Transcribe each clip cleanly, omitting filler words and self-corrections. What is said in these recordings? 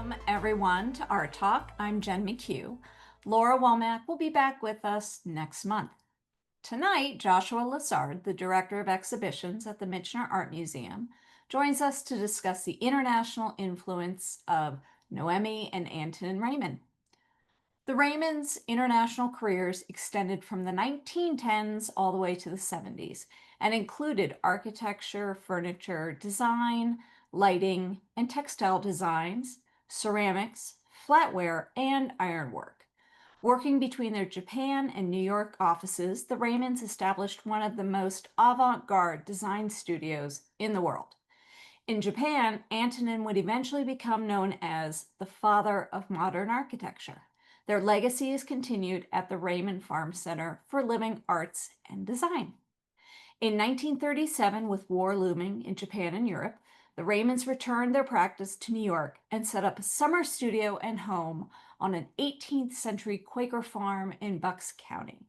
Welcome, everyone, to Art Talk. I'm Jen McHugh. Laura Womack will be back with us next month. Tonight, Joshua Lessard, the Director of Exhibitions at the Michener Art Museum, joins us to discuss the international influence of Noémi and Antonin Raymond. The Raymonds' international careers extended from the 1910s all the way to the 70s and included architecture, furniture, design, lighting, and textile designs, ceramics, flatware, and ironwork. Working between their Japan and New York offices, the Raymonds established one of the most avant-garde design studios in the world. In Japan, Antonin would eventually become known as the father of modern architecture. Their legacy is continued at the Raymond Farm Center for Living Arts and Design. In 1937, with war looming in Japan and Europe, the Raymonds returned their practice to New York and set up a summer studio and home on an 18th century Quaker farm in Bucks County.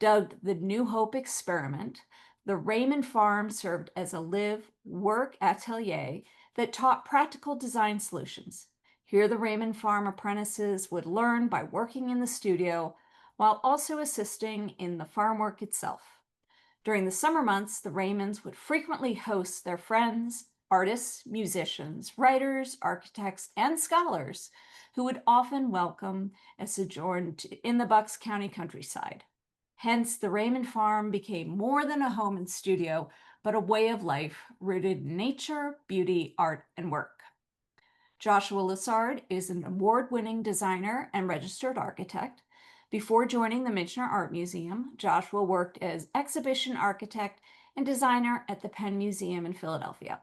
Dubbed the New Hope Experiment, the Raymond Farm served as a live-work atelier that taught practical design solutions. Here, the Raymond Farm apprentices would learn by working in the studio while also assisting in the farm work itself. During the summer months, the Raymonds would frequently host their friends, artists, musicians, writers, architects, and scholars who would often welcome a sojourn in the Bucks County countryside. Hence, the Raymond Farm became more than a home and studio, but a way of life rooted in nature, beauty, art, and work. Joshua Lessard is an award-winning designer and registered architect. Before joining the Michener Art Museum, Joshua worked as exhibition architect and designer at the Penn Museum in Philadelphia.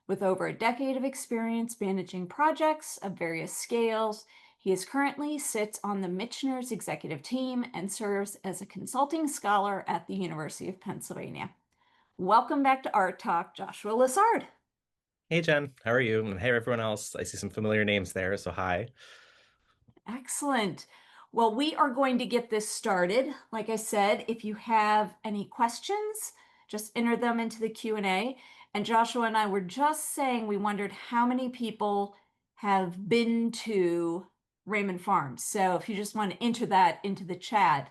With over a decade of experience managing projects of various scales, he currently sits on the Michener's executive team and serves as a consulting scholar at the University of Pennsylvania. Welcome back to Art Talk, Joshua Lessard. Hey Jen, how are you? And hey everyone else. I see some familiar names there, so hi. Excellent. Well, we are going to get this started. Like I said, if you have any questions, just enter them into the Q&A. And Joshua and I were just saying we wondered how many people have been to Raymond Farms. So if you just want to enter that into the chat,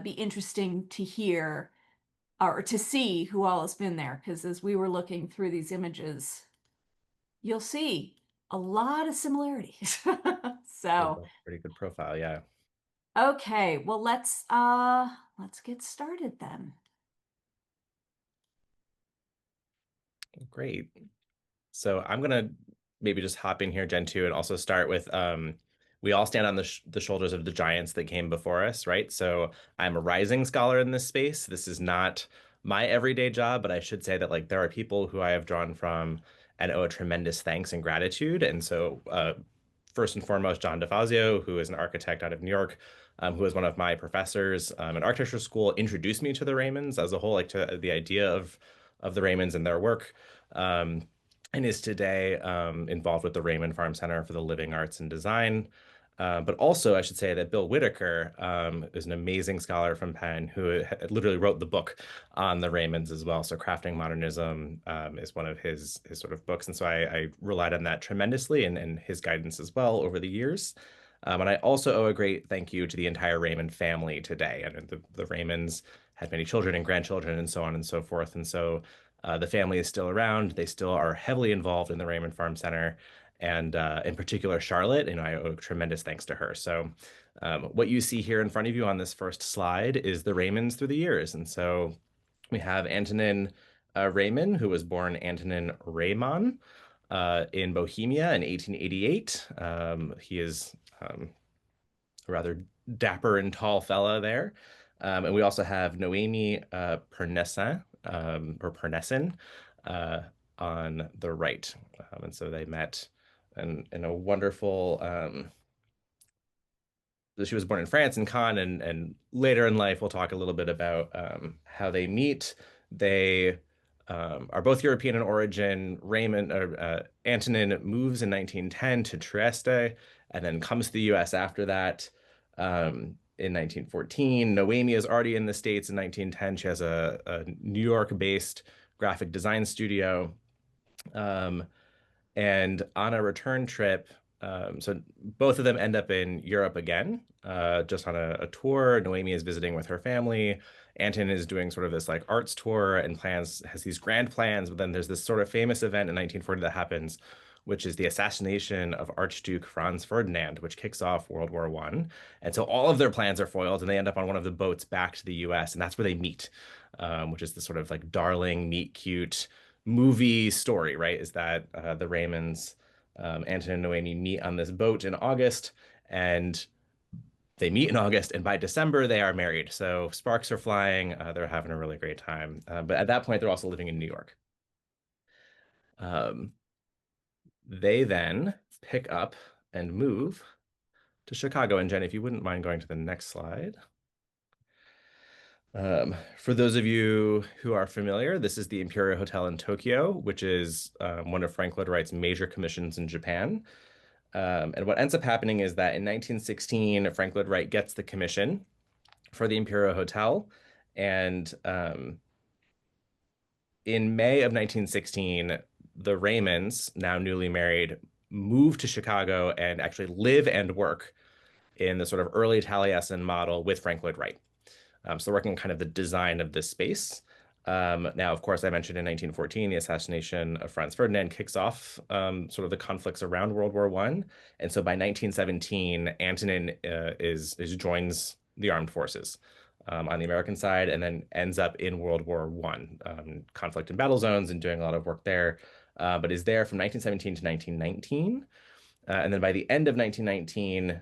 be interesting to hear or to see who all has been there. Because as we were looking through these images, you'll see a lot of similarities. So, Pretty good profile, yeah. okay, well let's get started then. Great. So I'm gonna maybe just hop in here, Jen, too, and also start with we all stand on the shoulders of the giants that came before us, right? So I'm a rising scholar in this space. This is not my everyday job, but I should say that like there are people who I have drawn from and owe a tremendous thanks and gratitude. And so first and foremost, John DeFazio, who is an architect out of New York, who was one of my professors in architecture school, introduced me to the Raymonds as a whole, like to the idea of the Raymonds and their work. And is today involved with the Raymond Farm Center for the Living Arts and Design. But also, I should say that Bill Whitaker is an amazing scholar from Penn who literally wrote the book on the Raymonds as well. So Crafting Modernism is one of his sort of books. And so I relied on that tremendously and his guidance as well over the years. And I also owe a great thank you to the entire Raymond family today. And the Raymonds had many children and grandchildren and so on and so forth. And so the family is still around. They still are heavily involved in the Raymond Farm Center. And in particular, Charlotte, I owe tremendous thanks to her. So what you see here in front of you on this first slide is the Raymonds through the years. And so we have Antonin Raymond, who was born Antonin Raymond in Bohemia in 1888. He is a rather dapper and tall fella there. And we also have Noémi Pernessin, or Pernessin, on the right. And so they met in a wonderful, she was born in France in Caen, and later in life, we'll talk a little bit about how they meet. They are both European in origin. Antonin moves in 1910 to Trieste and then comes to the US after that. In 1914, Noémi is already in the States in 1910. She has a New York-based graphic design studio. And on a return trip, So both of them end up in Europe again, just on a tour. Noémi is visiting with her family. Anton is doing sort of this like arts tour and has these grand plans. But then there's this sort of famous event in 1940 that happens, which is the assassination of Archduke Franz Ferdinand, which kicks off World War I. And so all of their plans are foiled, and they end up on one of the boats back to the U.S., and that's where they meet, which is the sort of like darling, meet cute movie story, right? Is that the Raymonds, Anton and Noémi meet on this boat in August, and they meet in August, and by December they are married. So sparks are flying. They're having a really great time. But at that point, they're also living in New York. Um, they then pick up and move to Chicago. And Jen, if you wouldn't mind going to the next slide. For those of you who are familiar, this is the Imperial Hotel in Tokyo, which is one of Frank Lloyd Wright's major commissions in Japan. And what ends up happening is that in 1916, Frank Lloyd Wright gets the commission for the Imperial Hotel. And in May of 1916, the Raymonds, now newly married, move to Chicago and actually live and work in the sort of early Taliesin model with Frank Lloyd Wright. So they're working on kind of the design of this space. Now, of course, I mentioned in 1914, the assassination of Franz Ferdinand kicks off sort of the conflicts around World War I. And so by 1917, Antonin joins the armed forces on the American side, and then ends up in World War I, conflict and battle zones, and doing a lot of work there, but is there from 1917 to 1919. And then by the end of 1919,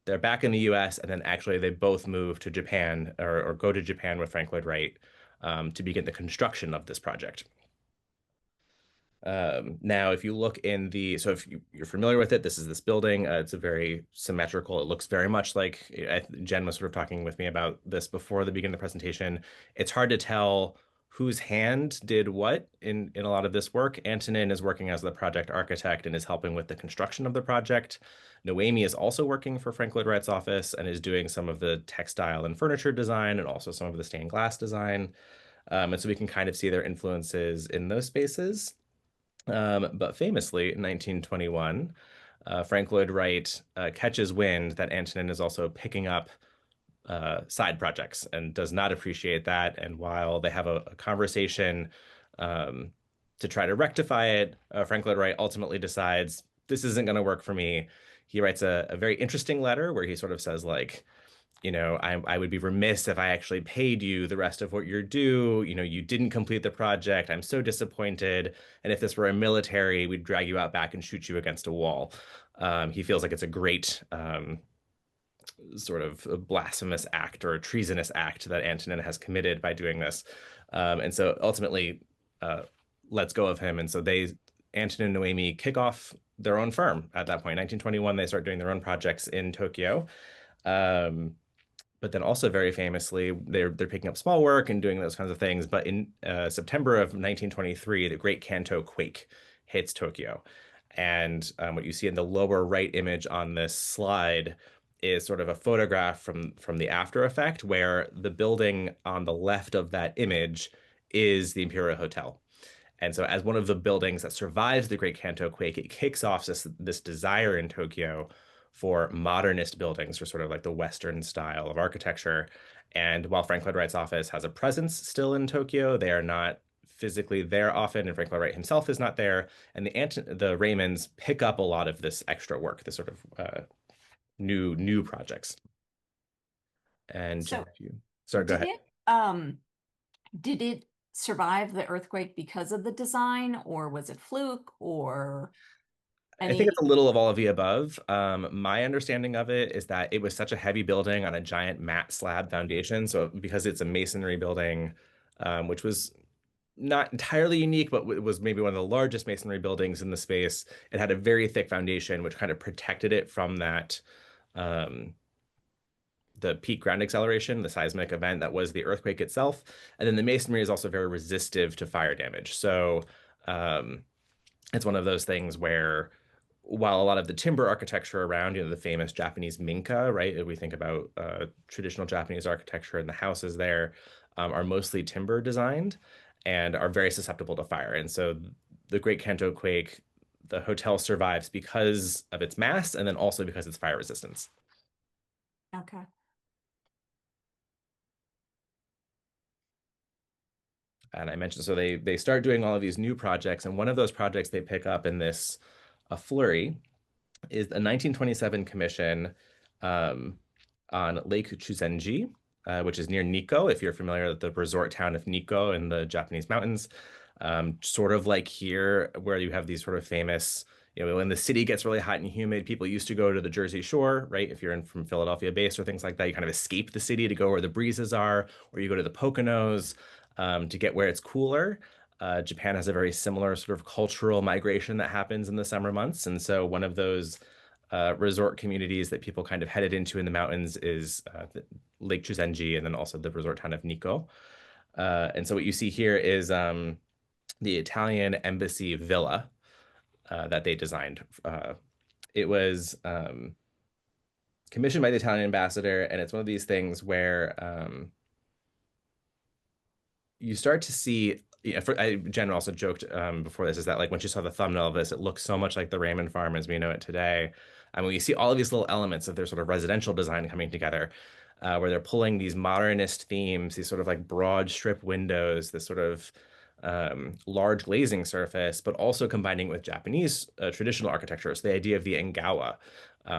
they're back in the US, and then actually they both move to Japan, or go to Japan with Frank Lloyd Wright, to begin the construction of this project. Now, if you look in so if you're familiar with it, this is this building. It's a very symmetrical. It looks very much like, Jen was sort of talking with me about this before the beginning of the presentation. It's hard to tell whose hand did what in a lot of this work. Antonin is working as the project architect and is helping with the construction of the project. Noémi is also working for Frank Lloyd Wright's office and is doing some of the textile and furniture design, and also some of the stained glass design. And so we can kind of see their influences in those spaces. But famously, in 1921, Frank Lloyd Wright catches wind that Antonin is also picking up side projects and does not appreciate that. And while they have a conversation to try to rectify it, Frank Lloyd Wright ultimately decides this isn't going to work for me. He writes a very interesting letter where he sort of says, like, I would be remiss if I actually paid you the rest of what you're due. You didn't complete the project. I'm so disappointed. And if this were a military, we'd drag you out back and shoot you against a wall. He feels like it's a great sort of a blasphemous act or a treasonous act that Antonin has committed by doing this. And so ultimately lets go of him. And so Antonin and Noémi kick off their own firm at that point. 1921, they start doing their own projects in Tokyo. But then also very famously, they're picking up small work and doing those kinds of things. But in September of 1923, the Great Kanto quake hits Tokyo. And what you see in the lower right image on this slide is sort of a photograph from the after effect, where the building on the left of that image is the Imperial Hotel. And so as one of the buildings that survives the Great Kanto quake, it kicks off this desire in Tokyo for modernist buildings, or sort of like the Western style of architecture. And while Frank Lloyd Wright's office has a presence still in Tokyo, they are not physically there often, and Frank Lloyd Wright himself is not there. And the Raymonds pick up a lot of this extra work, this sort of new projects. And Jen, sorry, go ahead. Did it survive the earthquake because of the design, or was it fluke, or I think it's a little of all of the above. My understanding of it is that it was such a heavy building on a giant mat slab foundation. So because it's a masonry building, which was not entirely unique, but it was maybe one of the largest masonry buildings in the space, it had a very thick foundation, which kind of protected it from that, the peak ground acceleration, the seismic event that was the earthquake itself. And then the masonry is also very resistive to fire damage. So it's one of those things where, while a lot of the timber architecture around, the famous Japanese minka, right? If we think about traditional Japanese architecture, and the houses there are mostly timber designed and are very susceptible to fire. And so the Great Kanto quake, the hotel survives because of its mass and then also because it's fire resistance. Okay. And I mentioned, so they start doing all of these new projects, and one of those projects they pick up in this a flurry is a 1927 commission um, on Lake Chuzenji, which is near Nikko, if you're familiar with the resort town of Nikko in the Japanese mountains. Sort of like here, where you have these sort of famous, when the city gets really hot and humid, people used to go to the Jersey Shore, right? If you're in from Philadelphia base or things like that, you kind of escape the city to go where the breezes are, or you go to the Poconos to get where it's cooler. Japan has a very similar sort of cultural migration that happens in the summer months. And so one of those resort communities that people kind of headed into in the mountains is Lake Chuzenji and then also the resort town of Nikko. And so what you see here is the Italian embassy villa that they designed. It was commissioned by the Italian ambassador, and it's one of these things where you start to see. Jen also joked before this is that like when she saw the thumbnail of this, it looks so much like the Raymond Farm as we know it today. I mean, you see all of these little elements of their sort of residential design coming together, where they're pulling these modernist themes, these sort of like broad strip windows, this sort of large glazing surface, but also combining with Japanese traditional architecture. So the idea of the engawa,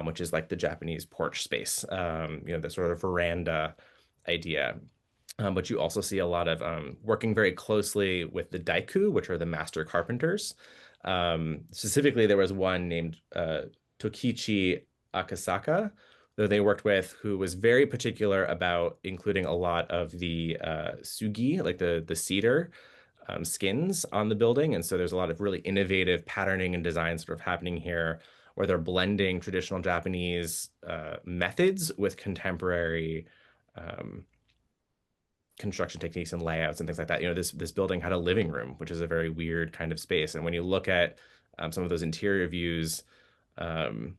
which is like the Japanese porch space, the sort of veranda idea. But you also see a lot of working very closely with the daiku, which are the master carpenters. Specifically, there was one named Tokichi Akasaka that they worked with, who was very particular about including a lot of the sugi, like the cedar skins on the building. And so there's a lot of really innovative patterning and design sort of happening here, where they're blending traditional Japanese methods with contemporary construction techniques and layouts and things like that. This building had a living room, which is a very weird kind of space. And when you look at some of those interior views, um,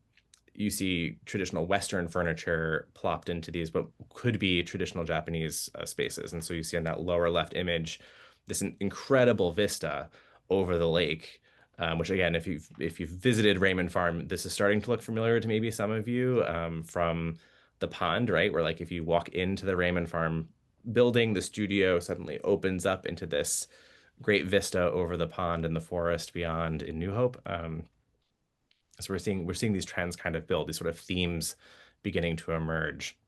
you see traditional Western furniture plopped into these, but could be traditional Japanese spaces. And so you see in that lower left image, this incredible vista over the lake. Which again, if you've visited Raymond Farm, this is starting to look familiar to maybe some of you from the pond, right? Where like if you walk into the Raymond Farm building, the studio suddenly opens up into this great vista over the pond and the forest beyond in New Hope. So we're seeing these trends kind of build, these sort of themes beginning to emerge.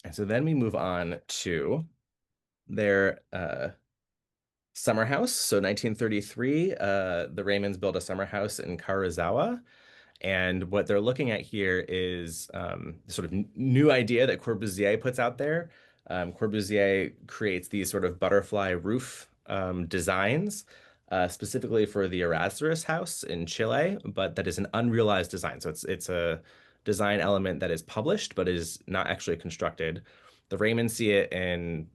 And so then we move on to their summer house. So 1933, the Raymonds built a summer house in Karuizawa. And what they're looking at here is sort of new idea that Corbusier puts out there. Corbusier creates these sort of butterfly roof designs, specifically for the Erasmus house in Chile, but that is an unrealized design. So it's a design element that is published, but is not actually constructed. The Raymonds see it in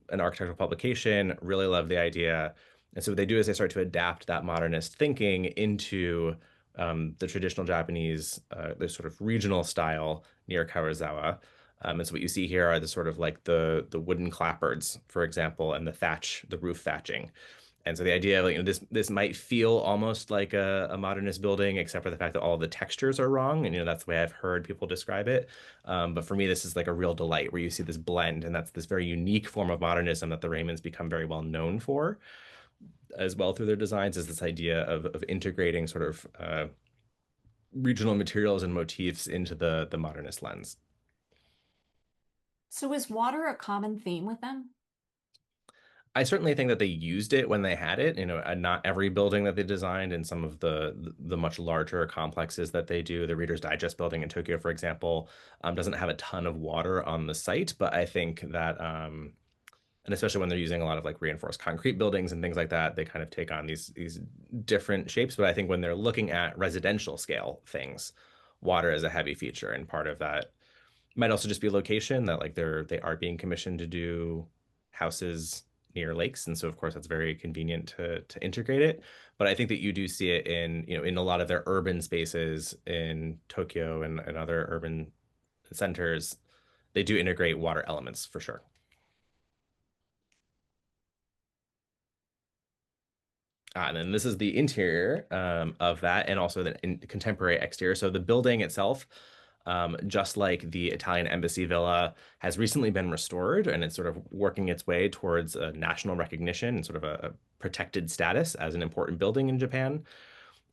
an architectural publication, really love the idea. And so what they do is they start to adapt that modernist thinking into the traditional Japanese, the sort of regional style near Karuizawa. And so what you see here are the sort of like the wooden clapboards, for example, and the roof thatching. And so the idea, like, this might feel almost like a modernist building, except for the fact that all the textures are wrong. And that's the way I've heard people describe it. But for me, this is like a real delight where you see this blend, and that's this very unique form of modernism that the Raymonds become very well known for, as well through their designs, is this idea of integrating sort of regional materials and motifs into the modernist lens. So is water a common theme with them? I certainly think that they used it when they had it. And not every building that they designed, and some of the much larger complexes that they do, the Reader's Digest building in Tokyo, for example, doesn't have a ton of water on the site. But I think that, and especially when they're using a lot of like reinforced concrete buildings and things like that, they kind of take on these different shapes. But I think when they're looking at residential scale things, water is a heavy feature, and part of that might also just be location, that like they are being commissioned to do houses near lakes, and so of course that's very convenient to integrate it. But I think that you do see it in a lot of their urban spaces in Tokyo and other urban centers. They do integrate water elements for sure. And then this is the interior of that, and also the contemporary exterior. So the building itself, just like the Italian Embassy Villa, has recently been restored, and it's sort of working its way towards national recognition and sort of a protected status as an important building in Japan.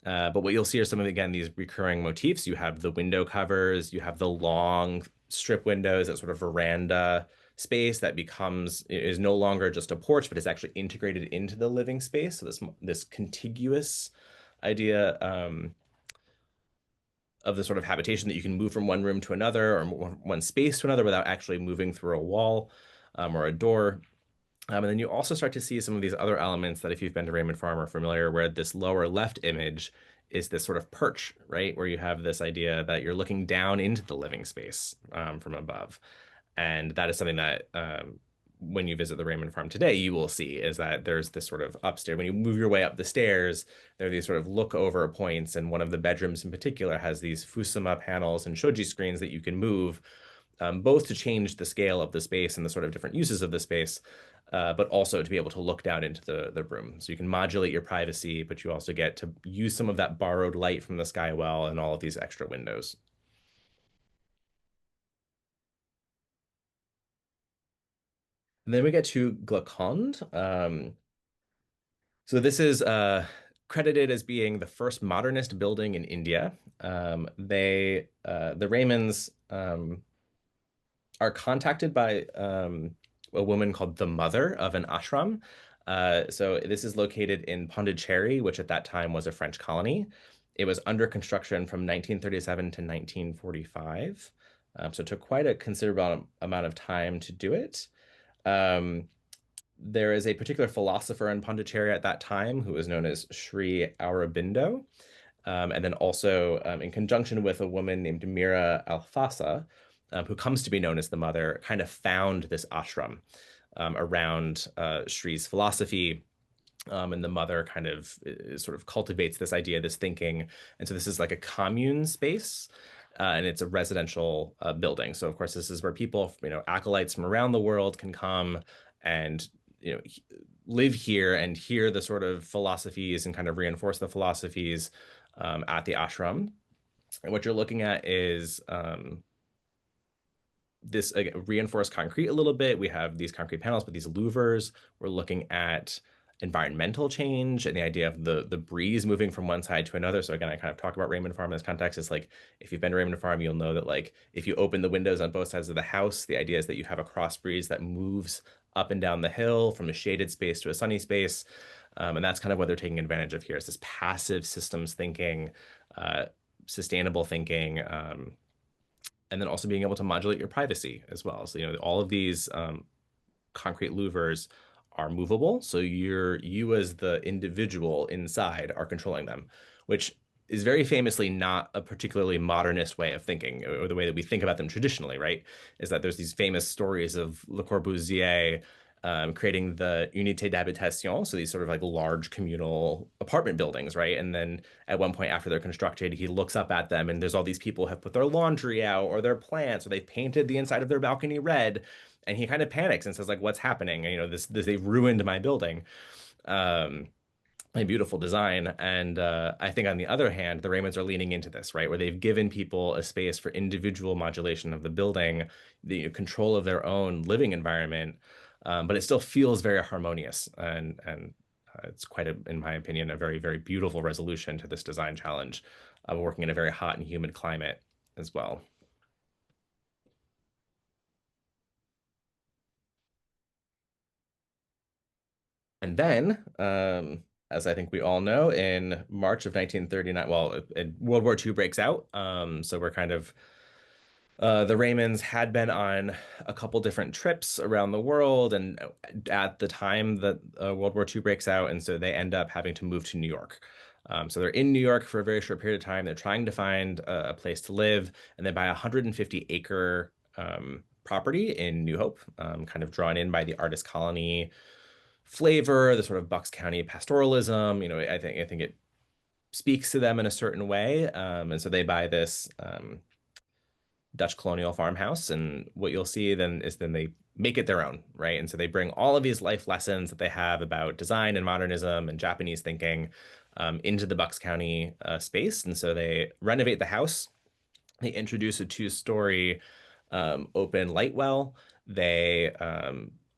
But what you'll see are some of, again, these recurring motifs. You have the window covers, you have the long strip windows, that sort of veranda space that becomes is no longer just a porch, but is actually integrated into the living space. So this contiguous idea of the sort of habitation that you can move from one room to another or one space to another without actually moving through a wall or a door. And then you also start to see some of these other elements that if you've been to Raymond Farm are familiar, where this lower left image is this sort of perch, right? Where you have this idea that you're looking down into the living space from above. And that is something that when you visit the Raymond Farm today, you will see is that there's this sort of upstairs. When you move your way up the stairs, there are these sort of look over points. And one of the bedrooms in particular has these Fusuma panels and shoji screens that you can move both to change the scale of the space and the sort of different uses of the space, but also to be able to look down into the room. So you can modulate your privacy, but you also get to use some of that borrowed light from the sky well and all of these extra windows. And then we get to Glauconde. So this is credited as being the first modernist building in India. The Raymonds are contacted by a woman called the mother of an ashram. So this is located in Pondicherry, which at that time was a French colony. It was under construction from 1937 to 1945. So it took quite a considerable amount of time to do it. Um, there is a particular philosopher in Pondicherry at that time who was known as Sri Aurobindo. And then also in conjunction with a woman named Mira Alfasa, who comes to be known as the mother, kind of found this ashram around Sri's philosophy. And the mother kind of sort of cultivates this idea, this thinking. And so this is like a commune space. And it's a residential building. So of course, this is where people, acolytes from around the world can come and, live here and hear the sort of philosophies and kind of reinforce the philosophies at the ashram. And what you're looking at is this reinforced concrete a little bit. We have these concrete panels, but these louvers. We're looking at environmental change and the idea of the breeze moving from one side to another. So again, I kind of talk about Raymond Farm in this context. It's like, if you've been to Raymond Farm, you'll know that like if you open the windows on both sides of the house, the idea is that you have a cross breeze that moves up and down the hill from a shaded space to a sunny space. And that's kind of what they're taking advantage of here is this passive systems thinking, sustainable thinking, and then also being able to modulate your privacy as well. So, all of these concrete louvers are movable. So you as the individual inside are controlling them, which is very famously not a particularly modernist way of thinking, or the way that we think about them traditionally, right? Is that there's these famous stories of Le Corbusier creating the unité d'habitation, so these sort of like large communal apartment buildings, right? And then at one point after they're constructed, he looks up at them and there's all these people who have put their laundry out or their plants, or they've painted the inside of their balcony red. And he kind of panics and says, like, what's happening? And, this they've ruined my building. A beautiful design. And I think on the other hand, the Raymonds are leaning into this, right? Where they've given people a space for individual modulation of the building, the control of their own living environment, but it still feels very harmonious. And it's quite, in my opinion, a very, very beautiful resolution to this design challenge of working in a very hot and humid climate as well. And then, as I think we all know, in March of 1939, well, World War II breaks out. So we're kind of, the Raymonds had been on a couple different trips around the world. And at the time that World War II breaks out, and so they end up having to move to New York. So they're in New York for a very short period of time. They're trying to find a place to live, and they buy a 150-acre property in New Hope, kind of drawn in by the artist colony flavor, the sort of Bucks County pastoralism. I think it speaks to them in a certain way. And so they buy this Dutch colonial farmhouse. And what you'll see then is then they make it their own, right? And so they bring all of these life lessons that they have about design and modernism and Japanese thinking into the Bucks County space. And so they renovate the house. They introduce a two-story open light well. They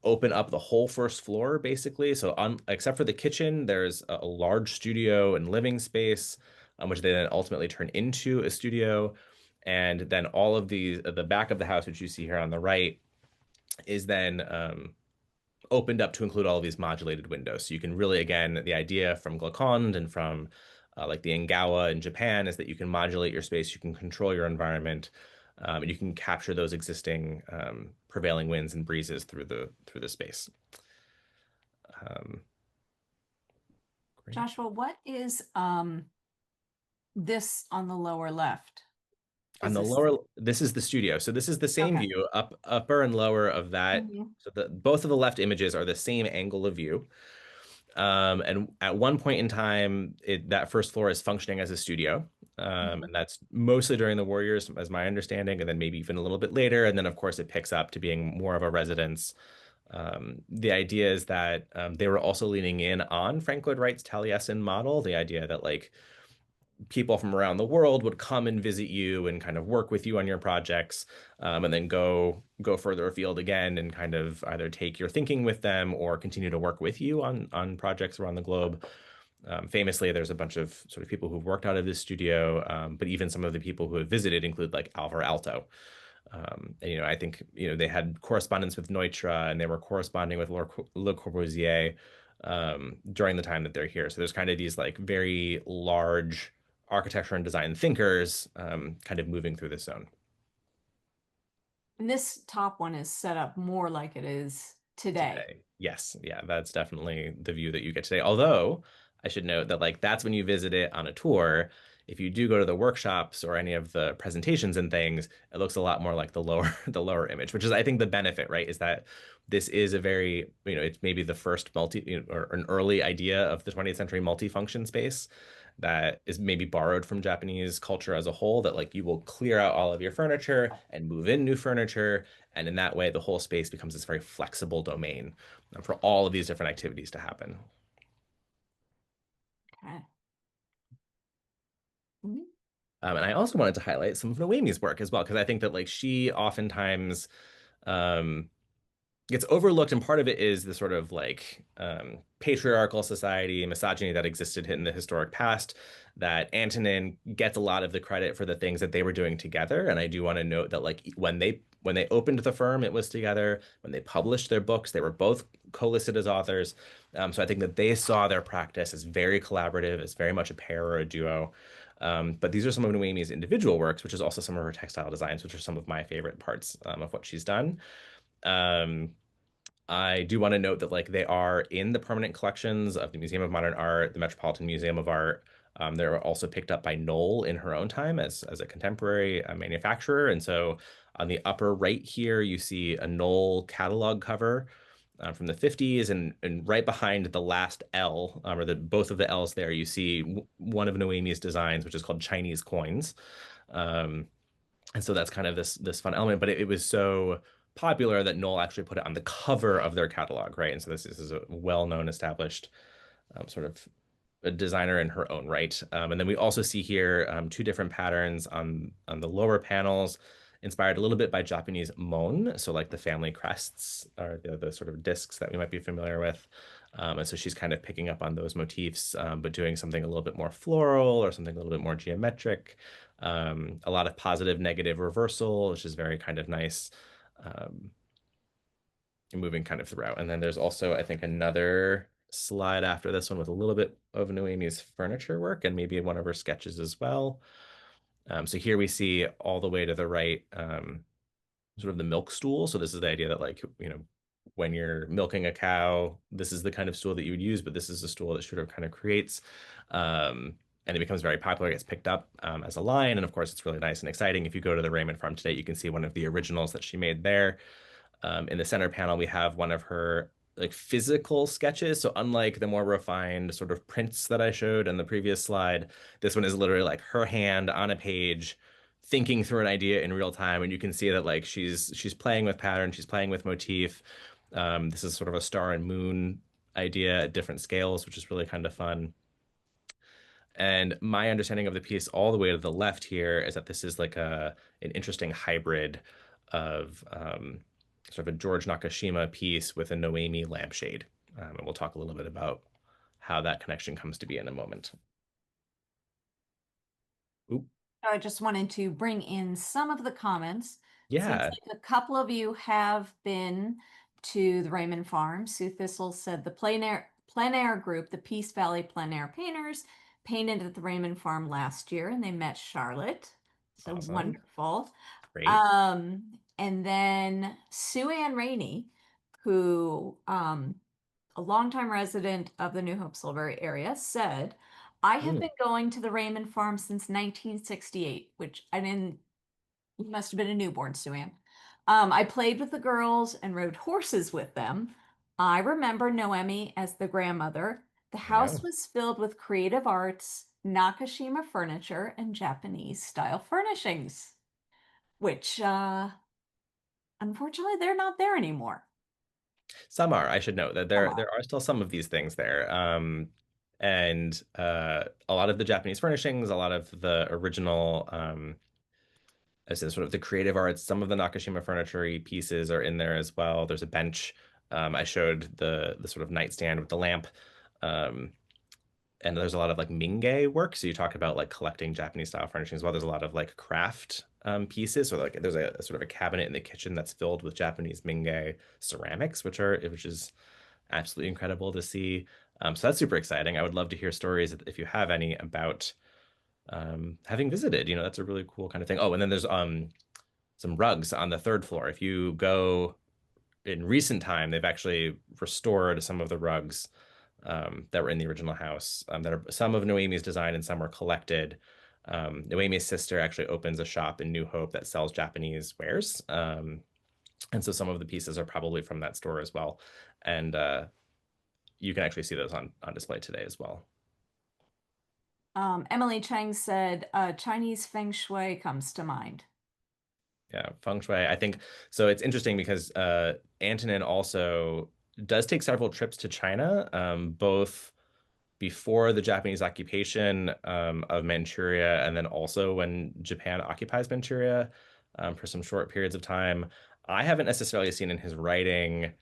open up the whole first floor, basically. So except for the kitchen, there's a large studio and living space, which they then ultimately turn into a studio. And then all of the back of the house, which you see here on the right, is then opened up to include all of these modulated windows. So you can really, again, the idea from Gluckond and from like the Engawa in Japan is that you can modulate your space, you can control your environment, and you can capture those existing prevailing winds and breezes through the space. Great. Joshua, what is this on the lower left? On Is the this lower, this is the studio. So this is the same okay? view, upper and lower of that. Mhm. So both of the left images are the same angle of view. And at one point in time, that first floor is functioning as a studio. Mhm. And that's mostly during the war years, as my understanding, and then maybe even a little bit later. And then, of course, it picks up to being more of a residence. The idea is that they were also leaning in on Frank Lloyd Wright's Taliesin model, the idea that like people from around the world would come and visit you and kind of work with you on your projects, and then go further afield again and kind of either take your thinking with them or continue to work with you on projects around the globe. Famously, there's a bunch of sort of people who've worked out of this studio, but even some of the people who have visited include like Alvar Aalto. And, I think, they had correspondence with Neutra and they were corresponding with Le Corbusier during the time that they're here. So there's kind of these like very large architecture and design thinkers kind of moving through this zone. And this top one is set up more like it is today. Today. Yes, yeah, that's definitely the view that you get today. Although I should note that like that's when you visit it on a tour. If you do go to the workshops or any of the presentations and things, it looks a lot more like the lower the lower image, which is I think the benefit, right? Is that this is a very, it's maybe the first or an early idea of the 20th century multifunction space that is maybe borrowed from Japanese culture as a whole, that like you will clear out all of your furniture and move in new furniture. And in that way, the whole space becomes this very flexible domain for all of these different activities to happen. Okay. Mhm. And I also wanted to highlight some of Noémi's work as well, because I think that like she oftentimes um, gets overlooked, and part of it is the sort of like patriarchal society, misogyny that existed in the historic past, that Antonin gets a lot of the credit for the things that they were doing together. And I do want to note that like when they opened the firm, it was together. When they published their books, they were both co-listed as authors. So I think that they saw their practice as very collaborative, as very much a pair or a duo. But these are some of Noémi's individual works, which is also some of her textile designs, which are some of my favorite parts of what she's done. Um, I do want to note that like they are in the permanent collections of the Museum of Modern Art, the Metropolitan Museum of Art. They're also picked up by Knoll in her own time as a contemporary manufacturer. And so on the upper right here, you see a Knoll catalog cover from the 50s, and right behind the last L, or both of the L's there, you see one of Noémi's designs, which is called Chinese coins. Um, and so that's kind of this fun element, but it was so popular that Knoll actually put it on the cover of their catalog, right? And so this is a well-known, established sort of a designer in her own right. And then we also see here two different patterns on the lower panels, inspired a little bit by Japanese mon, so like the family crests or the sort of discs that we might be familiar with. And so she's kind of picking up on those motifs, but doing something a little bit more floral or something a little bit more geometric. A lot of positive, negative reversal, which is very kind of nice. Um, Moving kind of throughout. And then there's also, I think, another slide after this one with a little bit of Noémi's furniture work and maybe one of her sketches as well. So here we see all the way to the right, sort of the milk stool. So this is the idea that like, when you're milking a cow, this is the kind of stool that you would use, but this is a stool that sort of kind of creates, and it becomes very popular, gets picked up as a line. And of course, it's really nice and exciting. If you go to the Raymond Farm today, you can see one of the originals that she made there. In the center panel, we have one of her like physical sketches. So unlike the more refined sort of prints that I showed in the previous slide, this one is literally like her hand on a page thinking through an idea in real time, and you can see that like she's playing with pattern, she's playing with motif. This is sort of a star and moon idea at different scales, which is really kind of fun. And my understanding of the piece all the way to the left here is that this is like a an interesting hybrid of sort of a George Nakashima piece with a Noémi lampshade. And we'll talk a little bit about how that connection comes to be in a moment. Oop. I just wanted to bring in some of the comments. Seems Yeah. like a couple of you have been to the Raymond Farm. Sue Thistle said the plein air group, the Peace Valley Plein Air Painters, painted at the Raymond Farm last year and they met Charlotte. So Awesome. wonderful. Great. And then Sue Ann Rainey, who a longtime resident of the New Hope Silver area, said, I have Mm, been going to the Raymond Farm since 1968, which I didn't, you must have been a newborn, Sue Ann. I played with the girls and rode horses with them. I remember Noemi as the grandmother. The there you house go. was filled with creative arts, Nakashima furniture, and Japanese style furnishings, which unfortunately they're not there anymore. Some are. I should note that Some there are. are still some of these things there. And a lot of the Japanese furnishings, a lot of the original as in sort of the creative arts. Some of the Nakashima furniture pieces are in there as well. There's a bench. I showed the sort of nightstand with the lamp. Um, and there's a lot of like Mingei work. So you talk about like collecting Japanese style furnishings as well. There's a lot of like craft pieces. So like there's a sort of a cabinet in the kitchen that's filled with Japanese Mingei ceramics, which is absolutely incredible to see. So that's super exciting. I would love to hear stories if you have any about having visited. You know, that's a really cool kind of thing. Oh, and then there's some rugs on the third floor. If you go in recent time, they've actually restored some of the rugs that were in the original house. That are some of Noemi's design and some were collected. Noemi's sister actually opens a shop in New Hope that sells Japanese wares. And so some of the pieces are probably from that store as well. And you can actually see those on display today as well. Emily Chang said, Chinese feng shui comes to mind. Yeah, feng shui. I think so. It's interesting because Antonin also does take several trips to China, both before the Japanese occupation of Manchuria, and then also when Japan occupies Manchuria for some short periods of time. I haven't necessarily seen in his writing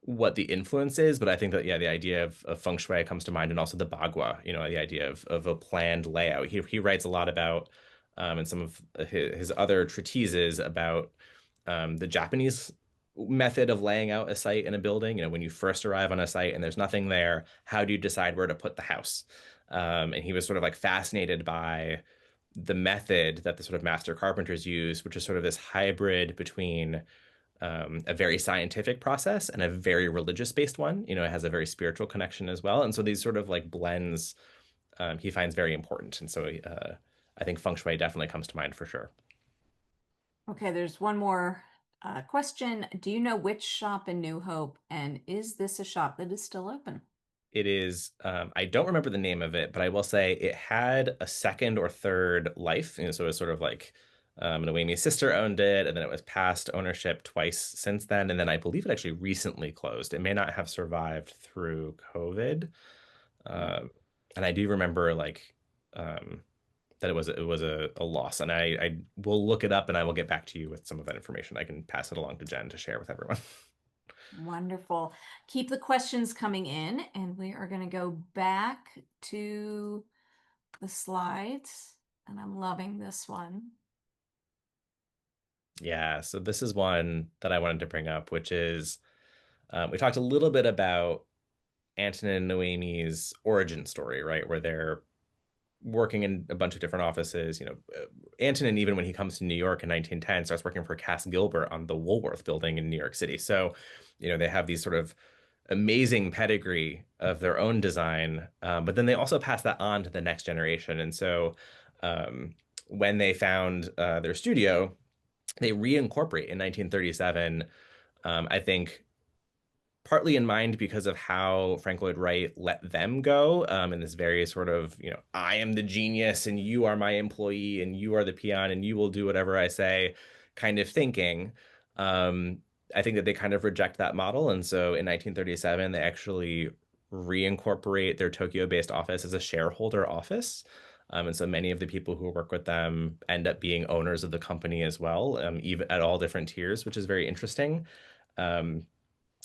what the influence is, but I think that yeah, the idea of feng shui comes to mind, and also the bagua, you know, the idea of a planned layout. He writes a lot about in some of his other treatises about the Japanese method of laying out a site in a building. You know, when you first arrive on a site and there's nothing there, how do you decide where to put the house? And he was sort of like fascinated by the method that the sort of master carpenters use, which is sort of this hybrid between a very scientific process and a very religious based one. You know, it has a very spiritual connection as well. And so these sort of like blends he finds very important. And so I think feng shui definitely comes to mind for sure. Okay, there's one more question. Do you know which shop in New Hope, and is this a shop that is still open? It is, I don't remember the name of it, but I will say it had a second or third life. You know, so it was sort of like Noemi's sister owned it, and then it was past ownership twice since then. And then I believe it actually recently closed. It may not have survived through COVID. Mm. Um, and I do remember like um, that it was a loss. And I will look it up and I will get back to you with some of that information. I can pass it along to Jen to share with everyone. Wonderful. Keep the questions coming in, and we are going to go back to the slides. And I'm loving this one. Yeah, so this is one that I wanted to bring up, which is we talked a little bit about Antonin and Noemi's origin story, right? Where they're working in a bunch of different offices. You know, Antonin, even when he comes to New York in 1910, starts working for Cass Gilbert on the Woolworth building in New York City. So, you know, they have these sort of amazing pedigree of their own design, but then they also pass that on to the next generation. And so, when they found their studio, they reincorporate in 1937. I think partly in mind because of how Frank Lloyd Wright let them go, in this very sort of, I am the genius and you are my employee and you are the peon and you will do whatever I say kind of thinking. Um, I think that they kind of reject that model. And so in 1937, they actually reincorporate their Tokyo-based office as a shareholder office. And so many of the people who work with them end up being owners of the company as well, even at all different tiers, which is very interesting. Um,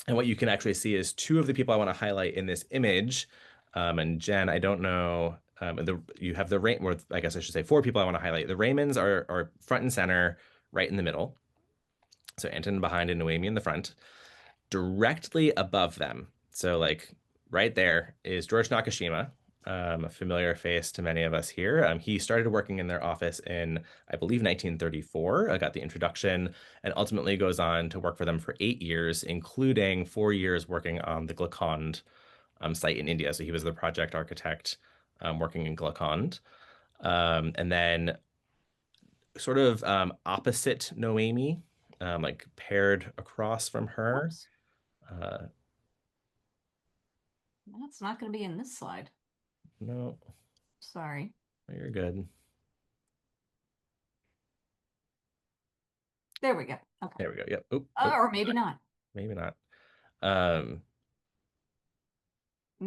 and what you can actually see is two of the people I want to highlight in this image. And Jen, I don't know, you have or I guess I should say four people I want to highlight. The Raymonds are front and center, right in the middle. So Anton behind and Noémi in the front. Directly above them, so like right there, is George Nakashima, a familiar face to many of us here. He started working in their office in, I believe, 1934. I got the introduction and ultimately goes on to work for them for 8 years, including 4 years working on the Glakond site in India. So he was the project architect working in Glakond. And then sort of opposite Noémi, like paired across from her. Whoops. Uh, That's not going to be in this slide. no, Sorry. you're good. There we go. Okay. There we go. Yep. Oop, oop, Or maybe not. maybe not. Um,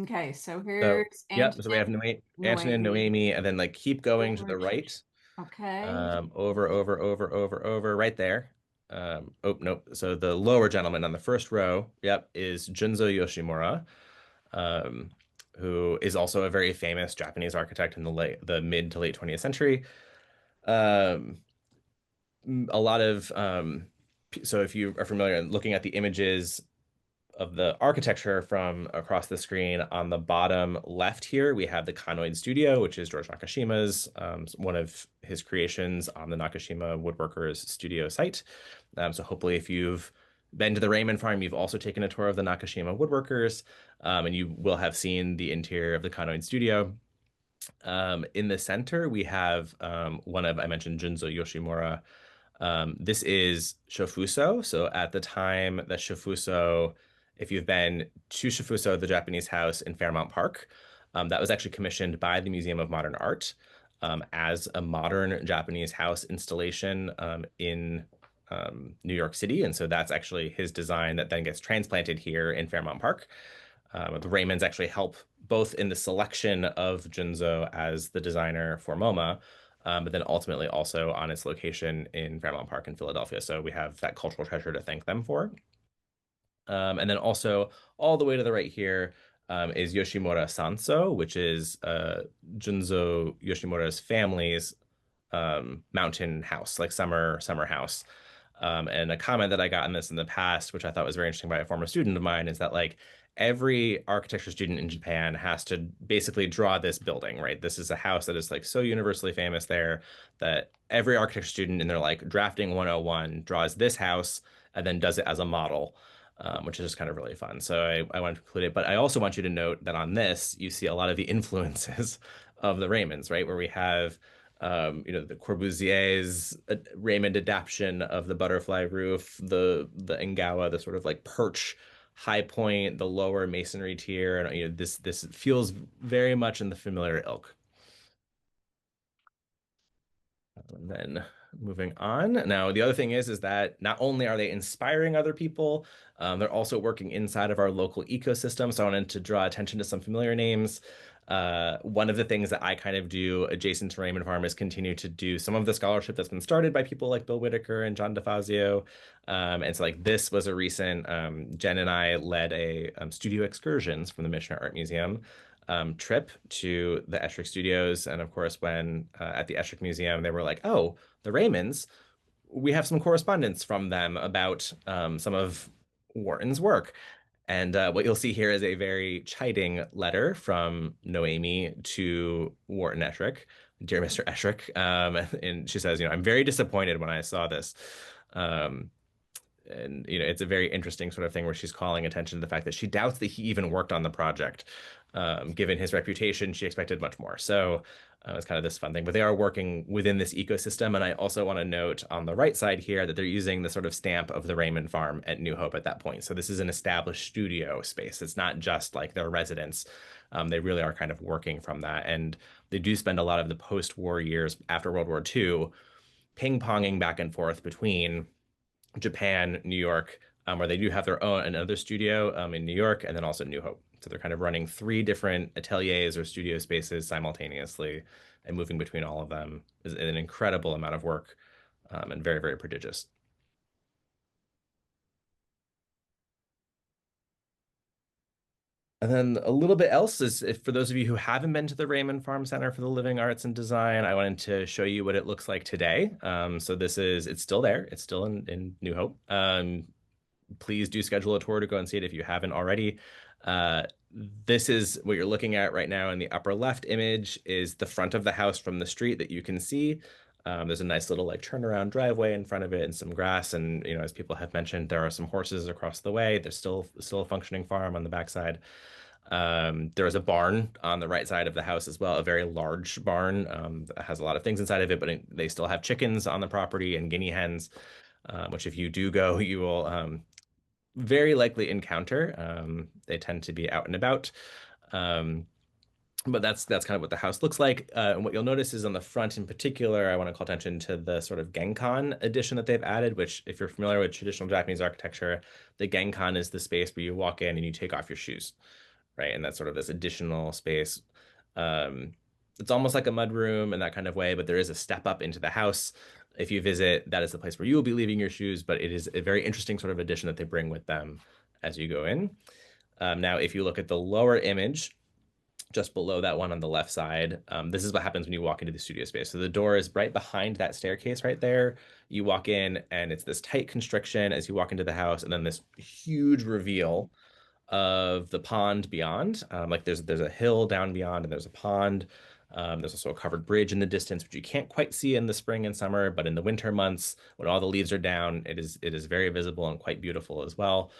Okay, so so here's yep. So we have Antonin, Antonin and Noémi, Noémi, and then like keep going to the George. right. Okay. Over, right there. Oh, nope. So the lower gentleman on the first row, yep, is Junzo Yoshimura, um, who is also a very famous Japanese architect in the mid to late 20th century. Um, a lot of so if you are familiar looking at the images of the architecture from across the screen, on the bottom left here, we have the Kanoid Studio, which is George Nakashima's, one of his creations on the Nakashima Woodworkers Studio site. So hopefully if you've been to the Raymond Farm, you've also taken a tour of the Nakashima Woodworkers, and you will have seen the interior of the Kanoid Studio. In the center, we have one of, I mentioned, Junzo Yoshimura. This is Shofuso. So at the time that Shofuso, if you've been to Shofuso, the Japanese house in Fairmount Park, that was actually commissioned by the Museum of Modern Art as a modern Japanese house installation in New York City. And so that's actually his design that then gets transplanted here in Fairmount Park. The Raymonds actually help both in the selection of Junzo as the designer for MoMA, but then ultimately also on its location in Fairmount Park in Philadelphia. So we have that cultural treasure to thank them for. And then also all the way to the right here is Yoshimura Sanso, which is Junzo Yoshimura's family's mountain house, like summer house. And a comment that I got in this in the past, which I thought was very interesting by a former student of mine, is that like every architecture student in Japan has to basically draw this building, right? This is a house that is like so universally famous there that every architecture student in their like drafting 101 draws this house and then does it as a model. Which is just kind of really fun. So I want to include it. But I also want you to note that on this, you see a lot of the influences of the Raymonds, right? Where we have the Corbusier's Raymond adaptation of the butterfly roof, the Engawa, the sort of like perch high point, the lower masonry tier, and this feels very much in the familiar ilk. And then moving on. Now, the other thing is that not only are they inspiring other people, they're also working inside of our local ecosystem. So I wanted to draw attention to some familiar names. One of the things that I kind of do adjacent to Raymond Farm is continue to do some of the scholarship that's been started by people like Bill Whitaker and John DeFazio. And so like this was a recent, Jen and I led a studio excursions from the Michener Art Museum trip to the Eschrick Studios. And of course, when at the Eschrick Museum, they were like, oh, the Raymonds, we have some correspondence from them about some of Wharton's work. And what you'll see here is a very chiding letter from Noémi to Wharton Eschrick. Dear Mr. Eschrick, and she says, I'm very disappointed when I saw this. And it's a very interesting sort of thing where she's calling attention to the fact that she doubts that he even worked on the project. Given his reputation, she expected much more. So It's kind of this fun thing, but they are working within this ecosystem. And I also want to note on the right side here that they're using the sort of stamp of the Raymond Farm at New Hope at that point. So this is an established studio space. It's not just like their residence. They really are kind of working from that. And they do spend a lot of the post-war years after World War II ping-ponging back and forth between Japan, New York, where they do have their own another studio in New York, and then also New Hope. So they're kind of running three different ateliers or studio spaces simultaneously, and moving between all of them is an incredible amount of work, and very, very prodigious. And then a little bit else is if for those of you who haven't been to the Raymond Farm Center for the Living Arts and Design, I wanted to show you what it looks like today. So it's still there. It's still in New Hope. Please do schedule a tour to go and see it if you haven't already. Uh, this is what you're looking at right now in the upper left image is the front of the house from the street that you can see. There's a nice little like turnaround driveway in front of it and some grass. And, you know, as people have mentioned, there are some horses across the way. There's still a functioning farm on the backside. There is a barn on the right side of the house as well, a very large barn that has a lot of things inside of it, but they still have chickens on the property and guinea hens, which if you do go, you will very likely encounter. They tend to be out and about. But that's kind of what the house looks like. And what you'll notice is on the front in particular, I want to call attention to the sort of Genkan addition that they've added, which if you're familiar with traditional Japanese architecture, the Genkan is the space where you walk in and you take off your shoes, right? And that's sort of this additional space. Um, it's almost like a mud room in that kind of way, but there is a step up into the house. If you visit, that is the place where you will be leaving your shoes, but it is a very interesting sort of addition that they bring with them as you go in. Now, if you look at the lower image, just below that one on the left side, this is what happens when you walk into the studio space. So the door is right behind that staircase right there. You walk in and it's this tight constriction as you walk into the house, and then this huge reveal of the pond beyond. Like there's a hill down beyond and there's a pond. There's also a covered bridge in the distance, which you can't quite see in the spring and summer, but in the winter months, when all the leaves are down, it is very visible and quite beautiful as well.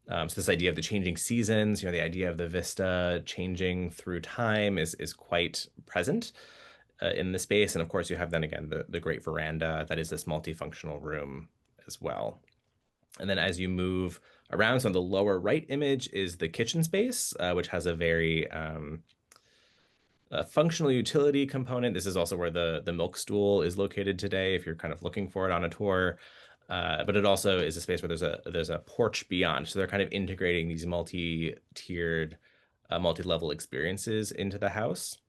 So this idea of the changing seasons, you know, the idea of the vista changing through time is quite present in the space. And of course, you have then again the great veranda that is this multifunctional room as well. And then as you move around, so on the lower right image is the kitchen space, which has a very functional utility component. This is also where the milk stool is located today, if you're kind of looking for it on a tour. But it also is a space where there's a porch beyond. So they're kind of integrating these multi-tiered, multi-level experiences into the house.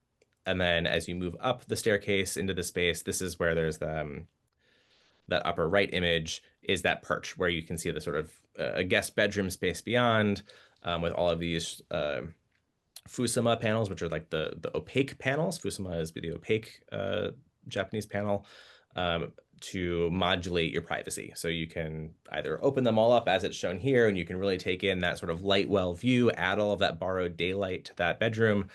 And then as you move up the staircase into the space, this is where there's that upper right image is that perch where you can see the sort of a guest bedroom space beyond, with all of these fusuma panels, which are like the opaque panels. Fusuma is the opaque Japanese panel, to modulate your privacy. So you can either open them all up as it's shown here, and you can really take in that sort of light well view, add all of that borrowed daylight to that bedroom.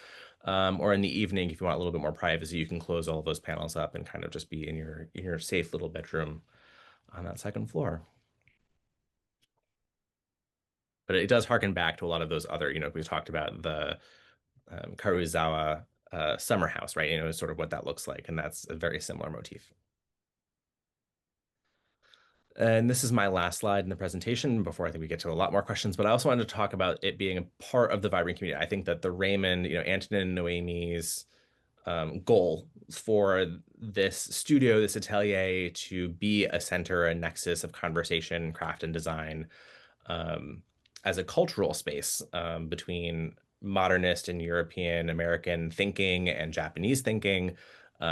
Or in the evening, if you want a little bit more privacy, you can close all of those panels up and kind of just be in your safe little bedroom on that second floor. But it does harken back to a lot of those other, you know, we talked about the Karuizawa summer house, right? You know, sort of what that looks like. And that's a very similar motif. And this is my last slide in the presentation before I think we get to a lot more questions, but I also wanted to talk about it being a part of the vibrant community. I think that the Raymond, you know, Antonin and Noémi's goal for this studio, this atelier, to be a center, a nexus of conversation, craft, and design, as a cultural space between modernist and European American thinking and Japanese thinking,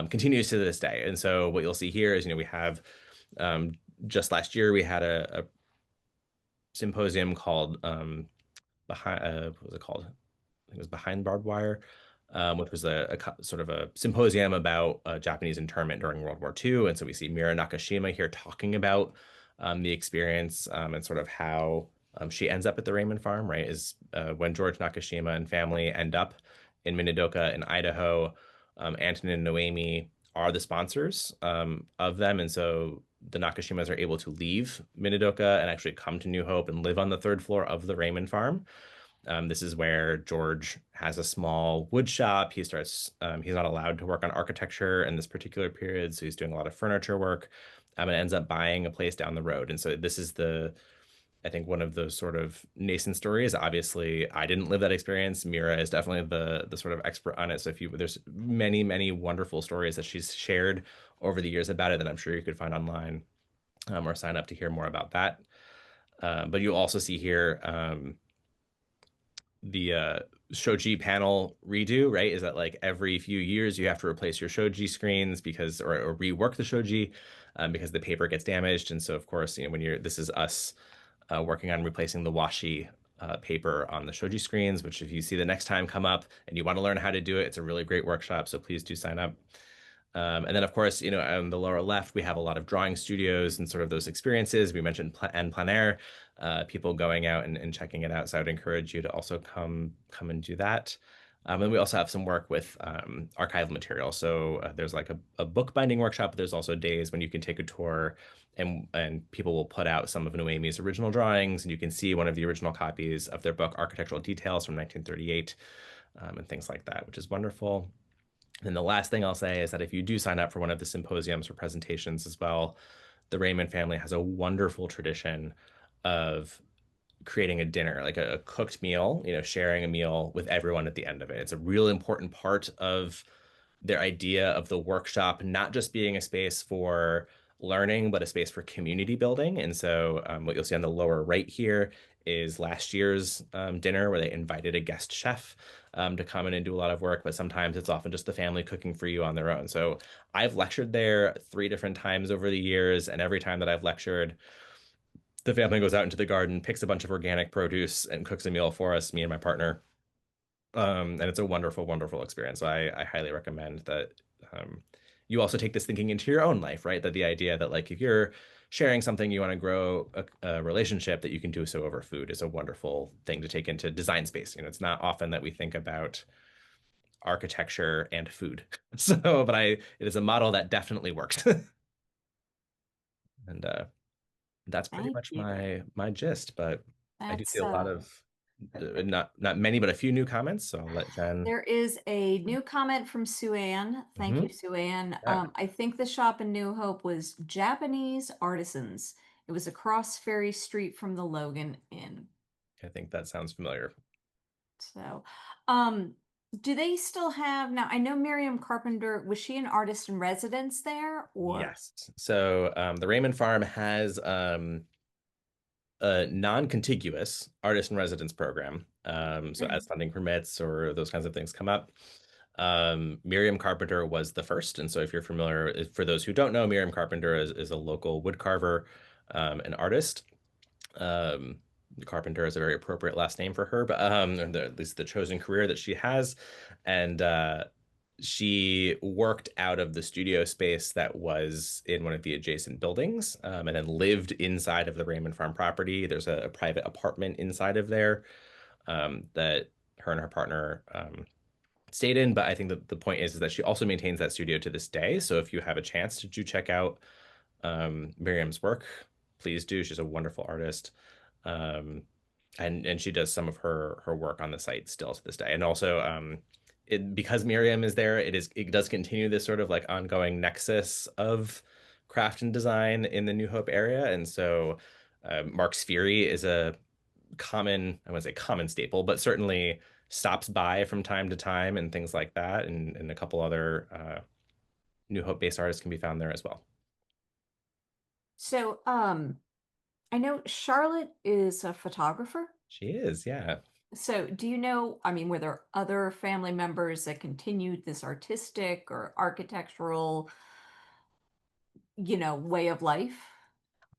continues to this day. And so what you'll see here is, you know, we have just last year we had a symposium called behind what was it called? I think it was Behind Barbed Wire, which was a sort of a symposium about Japanese internment during World War II. And so we see Mira Nakashima here talking about the experience, and sort of how she ends up at the Raymond Farm, right? Is when George Nakashima and family end up in Minidoka in Idaho, Antonin and Noémi are the sponsors of them. And so the Nakashimas are able to leave Minidoka and actually come to New Hope and live on the third floor of the Raymond Farm. This is where George has a small wood shop. He's not allowed to work on architecture in this particular period, so he's doing a lot of furniture work, and ends up buying a place down the road. And so this is I think one of those sort of nascent stories. Obviously, I didn't live that experience. Mira is definitely the sort of expert on it. So there's many, many wonderful stories that she's shared over the years about it that I'm sure you could find online, or sign up to hear more about that. But you also see here, the shoji panel redo, right? Is that like every few years you have to replace your shoji screens or rework the shoji, because the paper gets damaged. And so of course, this is us working on replacing the washi paper on the shoji screens, which if you see the next time come up and you want to learn how to do it, it's a really great workshop. So please do sign up. And then, of course, on the lower left, we have a lot of drawing studios and sort of those experiences. We mentioned and plein air, people going out and checking it out. So I would encourage you to also come and do that. And we also have some work with archival material. So there's like a bookbinding workshop, but there's also days when you can take a tour and people will put out some of Noémi's original drawings, and you can see one of the original copies of their book, Architectural Details from 1938, and things like that, which is wonderful. And the last thing I'll say is that if you do sign up for one of the symposiums or presentations as well, the Raymond family has a wonderful tradition of creating a dinner, like a cooked meal, sharing a meal with everyone at the end of it. It's a real important part of their idea of the workshop, not just being a space for learning, but a space for community building. And so what you'll see on the lower right here is last year's dinner where they invited a guest chef to come in and do a lot of work, but sometimes it's often just the family cooking for you on their own. So I've lectured there 3 different times over the years, and every time that I've lectured, the family goes out into the garden, picks a bunch of organic produce, and cooks a meal for us, me and my partner. And it's a wonderful, wonderful experience. So I highly recommend that you also take this thinking into your own life, right? That the idea that like if you're sharing something, you want to grow a relationship, that you can do so over food is a wonderful thing to take into design space. It's not often that we think about architecture and food. So, but it is a model that definitely works. And that's pretty Thank much you. my gist. But I do see That's a lot of not many, but a few new comments. So I'll let Jen. There is a new comment from Sue Ann. Thank you, Mhm. Sue Ann. Yeah, I think the shop in New Hope was Japanese Artisans. It was across Ferry Street from the Logan Inn. I think that sounds familiar. So, um, do they still have now? I know Miriam Carpenter, was she an artist in residence there or? Yes. So the Raymond Farm has a non-contiguous artist in residence program. So as Mhm. funding permits or those kinds of things come up, Miriam Carpenter was the first. And so if you're familiar, for those who don't know, Miriam Carpenter is a local wood carver, an artist. Um, Carpenter is a very appropriate last name for her, but at least the chosen career that she has. And she worked out of the studio space that was in one of the adjacent buildings, and then lived inside of the Raymond Farm property. There's a private apartment inside of there, that her and her partner stayed in. But I think that the point is that she also maintains that studio to this day. So if you have a chance to do check out Miriam's work, please do. She's a wonderful artist. Um, and she does some of her work on the site still to this day. And also, because Miriam is there, it does continue this sort of like ongoing nexus of craft and design in the New Hope area. And so, Mark's Fury is a I wouldn't say common staple, but certainly stops by from time to time and things like that. And a couple other New Hope based artists can be found there as well. So, I know Charlotte is a photographer. She is, yeah. So, do you know, I mean, were there other family members that continued this artistic or architectural, way of life?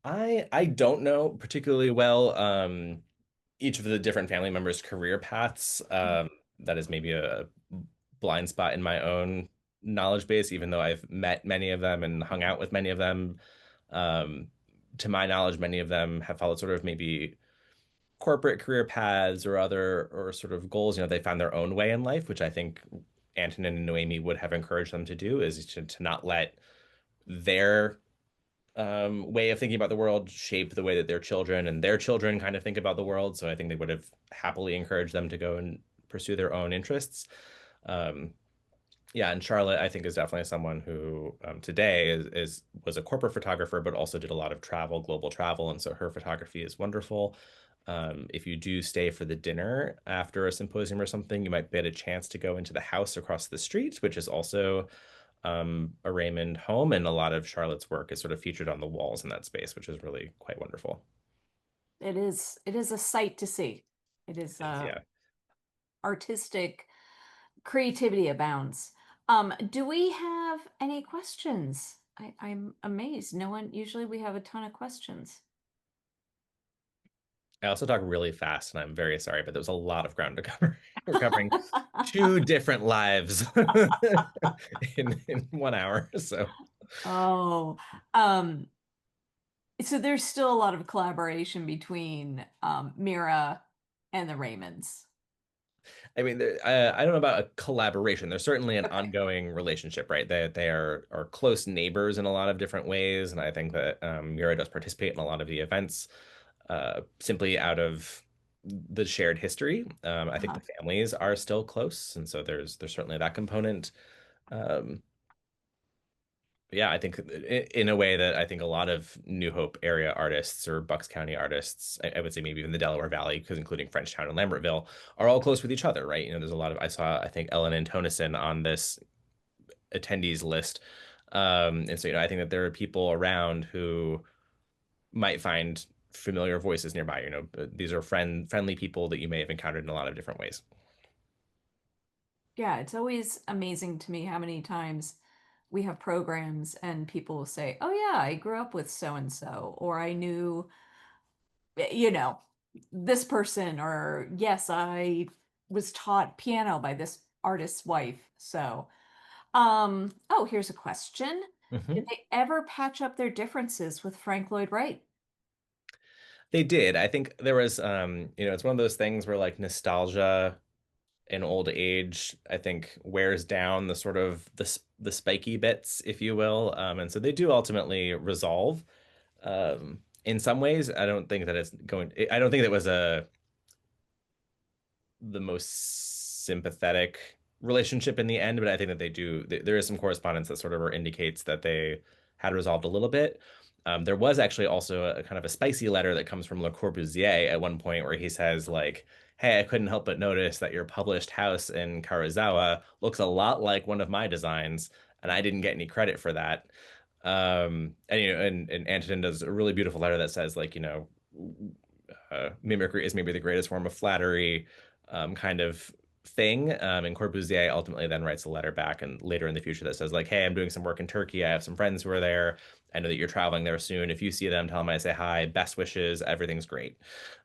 I don't know particularly well each of the different family members' career paths. That is maybe a blind spot in my own knowledge base, even though I've met many of them and hung out with many of them. Um, to my knowledge, many of them have followed sort of maybe corporate career paths or other or sort of goals. They found their own way in life, which I think Antonin and Noémi would have encouraged them to do, is to not let their way of thinking about the world shape the way that their children and their children kind of think about the world. So I think they would have happily encouraged them to go and pursue their own interests. Um, yeah, and Charlotte, I think, is definitely someone who today is was a corporate photographer, but also did a lot of travel, global travel, and so her photography is wonderful. If you do stay for the dinner after a symposium or something, you might get a chance to go into the house across the street, which is also a Raymond home, and a lot of Charlotte's work is sort of featured on the walls in that space, which is really quite wonderful. It is a sight to see. It is Yeah. artistic creativity abounds. Do we have any questions? I'm amazed. No one, usually we have a ton of questions. I also talk really fast, and I'm very sorry, but there was a lot of ground to cover. We're covering two different lives in 1 hour. So, Oh, so there's still a lot of collaboration between Mira and the Raymonds. I mean, I don't know about a collaboration. There's certainly an Okay. ongoing relationship, right? They are close neighbors in a lot of different ways, and I think that Mira does participate in a lot of the events simply out of the shared history. I think Uh-huh. the families are still close, and so there's certainly that component. Um, yeah, I think in a way that I think a lot of New Hope area artists or Bucks County artists, I would say maybe even the Delaware Valley, because including Frenchtown and Lambertville, are all close with each other, right? You know, there's a lot of, I saw, I think, Ellen and Tonison on this attendees list. And so, you know, I think that there are people around who might find familiar voices nearby. You know, these are friendly people that you may have encountered in a lot of different ways. Yeah, it's always amazing to me how many times we have programs and people will say, "Oh yeah, I grew up with so and so," or "I knew, you know, this person," or "Yes, I was taught piano by this artist's wife." So, oh, here's a question. Did Mhm. they ever patch up their differences with Frank Lloyd Wright? They did. I think there was, you know, it's one of those things where like nostalgia in old age, I think wears down the sort of the spiky bits, if you will. And so they do ultimately resolve. In some ways, I don't think that it's going. I don't think that was a the most sympathetic relationship in the end, but I think that they do. There is some correspondence that sort of indicates that they had resolved a little bit. There was actually also a kind of a spicy letter that comes from Le Corbusier at one point where he says like, "Hey, I couldn't help but notice that your published house in Karazawa looks a lot like one of my designs, and I didn't get any credit for that." And you know, and Antonin does a really beautiful letter that says like, you know, mimicry is maybe the greatest form of flattery, kind of thing. And Corbusier ultimately then writes a letter back and later in the future that says like, "Hey, I'm doing some work in Turkey. I have some friends who are there. I know that you're traveling there soon. If you see them, tell them I say hi. Best wishes. Everything's great."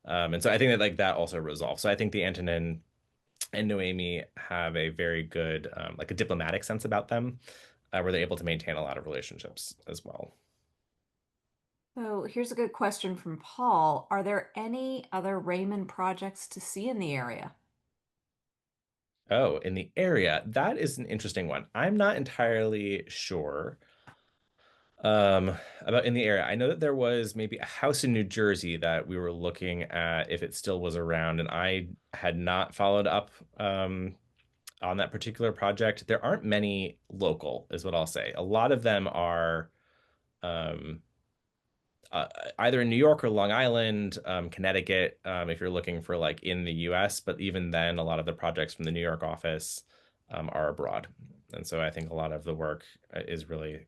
And so I think that like that also resolves. So I think the Antonin and Noémi have a very good like a diplomatic sense about them, where they're able to maintain a lot of relationships as well. So here's a good question from Paul. Are there any other Raymond projects to see in the area? Oh, in the area, that is an interesting one. I'm not entirely sure. About in the area. I know that there was maybe a house in New Jersey that we were looking at if it still was around, and I had not followed up on that particular project. There aren't many local, is what I'll say. A lot of them are um, either in New York or Long Island, Connecticut, if you're looking for like in the US, but even then, a lot of the projects from the New York office are abroad. And so I think a lot of the work is really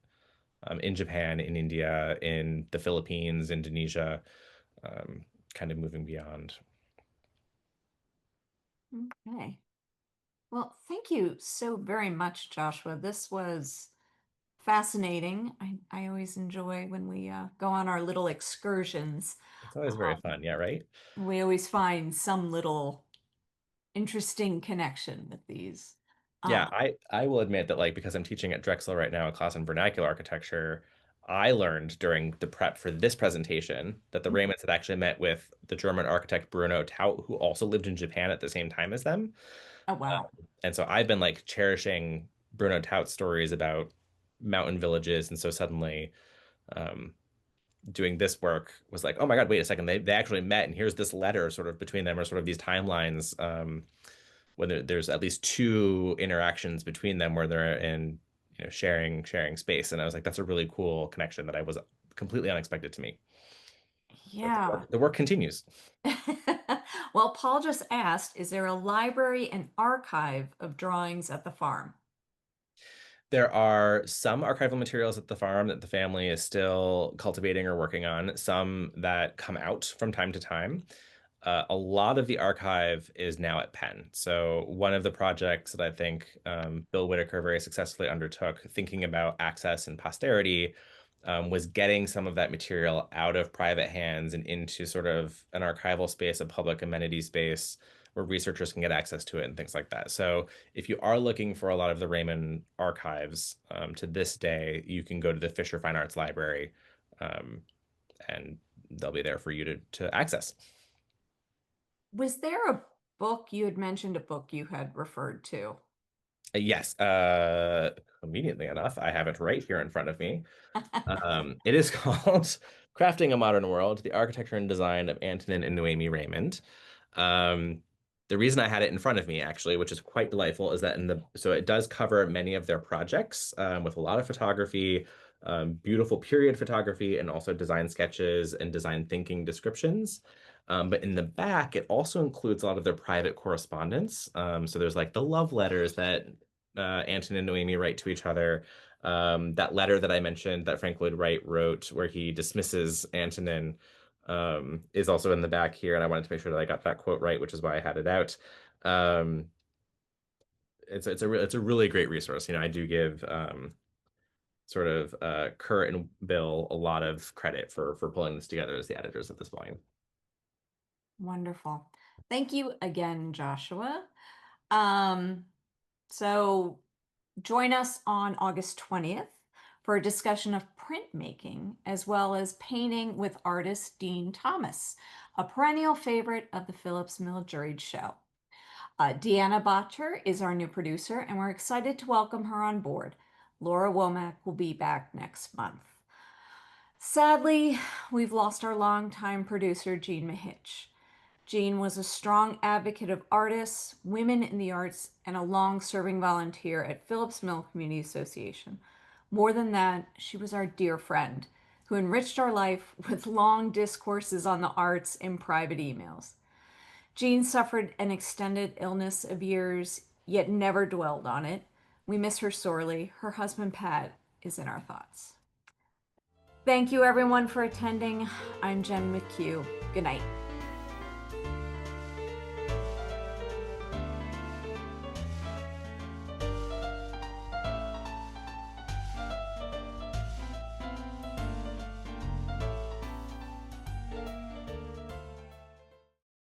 in Japan, in India, in the Philippines, Indonesia, um, kind of moving beyond. Okay. Well, thank you so very much, Joshua. This was fascinating. I always enjoy when we go on our little excursions. It's always very fun, yeah, right? We always find some little interesting connection with these. Yeah, Uh, I will admit that like because I'm teaching at Drexel right now a class in vernacular architecture, I learned during the prep for this presentation that the Raymonds had actually met with the German architect Bruno Taut, who also lived in Japan at the same time as them. oh, wow. And so I've been like cherishing Bruno Taut's stories about mountain villages, and so suddenly, um, doing this work was like, oh my God, wait a second, they actually met, and here's this letter sort of between them, or sort of these timelines, when there's at least two interactions between them where they're in, sharing space. And I was like, that's a really cool connection that I was completely unexpected to me. But Yeah. the work continues. Well, Paul just asked, is there a library and archive of drawings at the farm? There are some archival materials at the farm that the family is still cultivating or working on, some that come out from time to time. A lot of the archive is now at Penn. So one of the projects that I think Bill Whitaker very successfully undertook, thinking about access and posterity, was getting some of that material out of private hands and into sort of an archival space, a public amenity space where researchers can get access to it and things like that. So if you are looking for a lot of the Raymond archives to this day, you can go to the Fisher Fine Arts Library, um, and they'll be there for you to access. Was there a book you had mentioned, a book you had referred to? Yes, conveniently enough, I have it right here in front of me. It is called Crafting a Modern World, The Architecture and Design of Antonin and Noémi Raymond. Um, the reason I had it in front of me, actually, which is quite delightful, is that so it does cover many of their projects, with a lot of photography, beautiful period photography, and also design sketches and design thinking descriptions. But in the back, it also includes a lot of their private correspondence. So there's like the love letters that Anton and Noémi write to each other. That letter that I mentioned that Frank Lloyd Wright wrote, where he dismisses Antonin, is also in the back here, and I wanted to make sure that I got that quote right, which is why I had it out. Um, it's a really great resource. I do give sort of Kurt and Bill a lot of credit for pulling this together as the editors of this volume. Wonderful. Thank you again, Joshua. Um, so join us on August 20th for a discussion of printmaking as well as painting with artist Dean Thomas, a perennial favorite of the Phillips Mill Juried Show. Deanna Botcher is our new producer, and we're excited to welcome her on board. Laura Womack will be back next month. Sadly, we've lost our longtime producer, Jean Mahitch. Jean was a strong advocate of artists, women in the arts, and a long-serving volunteer at Phillips Mill Community Association. More than that, she was our dear friend who enriched our life with long discourses on the arts in private emails. Jean suffered an extended illness of years, yet never dwelled on it. We miss her sorely. Her husband, Pat, is in our thoughts. Thank you, everyone, for attending. I'm Jen McHugh. Good night.